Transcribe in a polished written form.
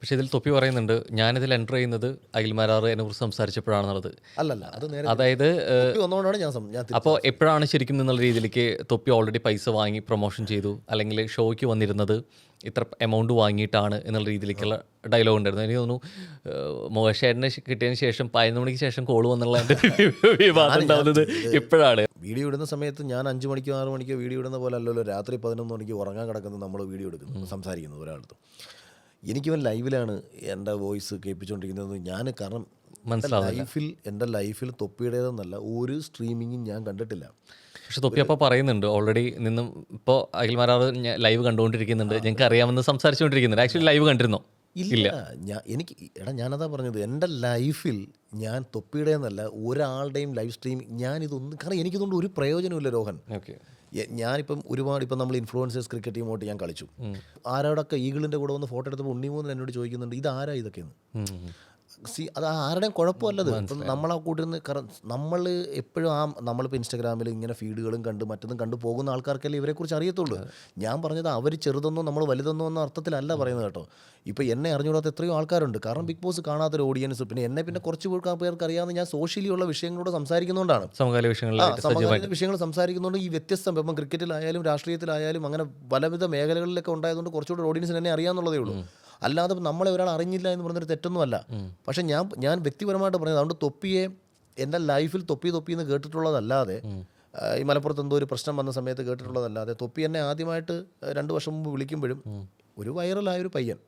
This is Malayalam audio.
പക്ഷേ ഇതിൽ തൊപ്പി പറയുന്നുണ്ട്, ഞാനിതിൽ എൻ്റർ ചെയ്യുന്നത് അഖിൽമാരാർ എന്നെക്കുറിച്ച് സംസാരിച്ചപ്പോഴാണെന്നുള്ളത്. അല്ലല്ല, അത് നേരെ അതായത് തൊപ്പി വന്നതുകൊണ്ടാണ് ഞാൻ അപ്പോൾ എപ്പോഴാണ് ശരിക്കും എന്നുള്ള രീതിയിലേക്ക് തൊപ്പി ഓൾറെഡി പൈസ വാങ്ങി പ്രൊമോഷൻ ചെയ്തു, അല്ലെങ്കിൽ ഷോയ്ക്ക് വന്നിരുന്നത് ഇത്ര എമൗണ്ട് വാങ്ങിയിട്ടാണ് എന്നുള്ള രീതിയിലേക്കുള്ള ഡയലോഗ് ഉണ്ടായിരുന്നു. എനിക്ക് തോന്നുന്നു മോശേട്ടന് കിട്ടിയതിന് ശേഷം 11 മണിക്ക് ശേഷം കോൾ വന്നുള്ള എൻ്റെ വിവാദം ഉണ്ടാവുന്നത് ഇപ്പോഴാണ്. വീഡിയോ ഇടുന്ന സമയത്ത് ഞാൻ 5 മണിക്കോ 6 മണിക്കോ വീഡിയോ ഇടുന്ന പോലെ അല്ലല്ലോ രാത്രി 11 മണിക്ക് ഉറങ്ങാൻ കിടക്കുന്നത് നമ്മൾ വീഡിയോ എടുക്കുന്നു, സംസാരിക്കുന്നത് ഒരാളടുത്ത്. എനിക്കിവൻ ലൈവിലാണ് എൻ്റെ വോയിസ് കേൾപ്പിച്ചുകൊണ്ടിരിക്കുന്നത്. ഞാൻ കാരണം എൻ്റെ ലൈഫിൽ തൊപ്പിയുടേതെന്നല്ല ഒരു സ്ട്രീമിങ്ങും ഞാൻ കണ്ടിട്ടില്ല. പക്ഷെ തൊപ്പി അപ്പോൾ പറയുന്നുണ്ട് ഓൾറെഡി നിന്നും ഇപ്പോൾ അഖിൽമാരാർ ലൈവ് കണ്ടുകൊണ്ടിരിക്കുന്നുണ്ട്, ഞങ്ങൾക്ക് അറിയാമെന്ന് സംസാരിച്ചുകൊണ്ടിരിക്കുന്നുണ്ട്. ആക്ച്വലി ലൈവ് കണ്ടിരുന്നോ? ഇല്ല, ഞാനതാ പറഞ്ഞത്, എൻ്റെ ലൈഫിൽ ഞാൻ തൊപ്പിയുടേതെന്നല്ല ഒരാളുടെയും ലൈവ് സ്ട്രീം ഞാനിതൊന്നും, കാരണം എനിക്കിതുകൊണ്ട് ഒരു പ്രയോജനമില്ല രോഹൻ. ഓക്കെ, ഞാനിപ്പം ഒരുപാട് ഇപ്പം നമ്മൾ ഇൻഫ്ലുവൻസേഴ്സ് ക്രിക്കറ്റ് ടീമോട്ട് ഞാൻ കളിച്ചു. ആരോടൊക്കെ ഈഗിളിൻ്റെ കൂടെ വന്ന് ഫോട്ടോ എടുത്തപ്പോൾ ഉണ്ണിമൂന്ന് എന്നോട് ചോദിക്കുന്നുണ്ട്, ഇതാരാ ഇതൊക്കെയെന്ന്. അത് ആരുടെയും കുഴപ്പമല്ലത്. ഇപ്പം നമ്മളാ കൂട്ടിരുന്ന് നമ്മൾ എപ്പോഴും നമ്മളിപ്പോൾ ഇൻസ്റ്റാഗ്രാമിൽ ഇങ്ങനെ ഫീഡുകളും കണ്ട് മറ്റതും കണ്ടു പോകുന്ന ആൾക്കാർക്കല്ലേ ഇവരെക്കുറിച്ച് അറിയത്തുള്ളൂ. ഞാൻ പറഞ്ഞത് അവർ ചെറുതെന്നോ നമ്മൾ വലുതെന്നോ എന്ന അർത്ഥത്തിലല്ല പറയുന്നത് കേട്ടോ. ഇപ്പോൾ എന്നെ അറിഞ്ഞുകൂടാത്ത എത്രയോ ആൾക്കാരുണ്ട്. കാരണം ബിഗ് ബോസ് കാണാത്തൊരു ഓഡിയൻസ്, പിന്നെ കുറച്ച് പേർക്ക് അറിയാവുന്ന ഞാൻ സോഷ്യലി ഉള്ള വിഷയങ്ങളോട് സംസാരിക്കുന്നതുകൊണ്ടാണ്, സമകാലിക വിഷയങ്ങൾ സംസാരിക്കുന്നതുകൊണ്ട് ഈ വ്യത്യസ്തം ഇപ്പം ക്രിക്കറ്റിലായാലും രാഷ്ട്രീയത്തിലായാലും അങ്ങനെ പലവിധ മേഖലകളിലൊക്കെ ഉണ്ടായതുകൊണ്ട് കുറച്ചുകൂടി ഓഡിയൻസിന് എന്നെ അറിയാമെന്നുള്ളതേ ഉള്ളൂ. അല്ലാതെ നമ്മളെ ഒരാൾ അറിഞ്ഞില്ല എന്ന് പറഞ്ഞൊരു തെറ്റൊന്നുമല്ല. പക്ഷെ ഞാൻ വ്യക്തിപരമായിട്ട് പറഞ്ഞത്, അതുകൊണ്ട് തൊപ്പിയെ എൻ്റെ ലൈഫിൽ തൊപ്പി എന്ന് കേട്ടിട്ടുള്ളതല്ലാതെ, ഈ മലപ്പുറത്ത് എന്തോ ഒരു പ്രശ്നം വന്ന സമയത്ത് കേട്ടിട്ടുള്ളതല്ലാതെ, തൊപ്പി എന്നെ ആദ്യമായിട്ട് 2 വർഷം മുമ്പ് വിളിക്കുമ്പോഴും ഒരു വൈറലായൊരു പയ്യൻ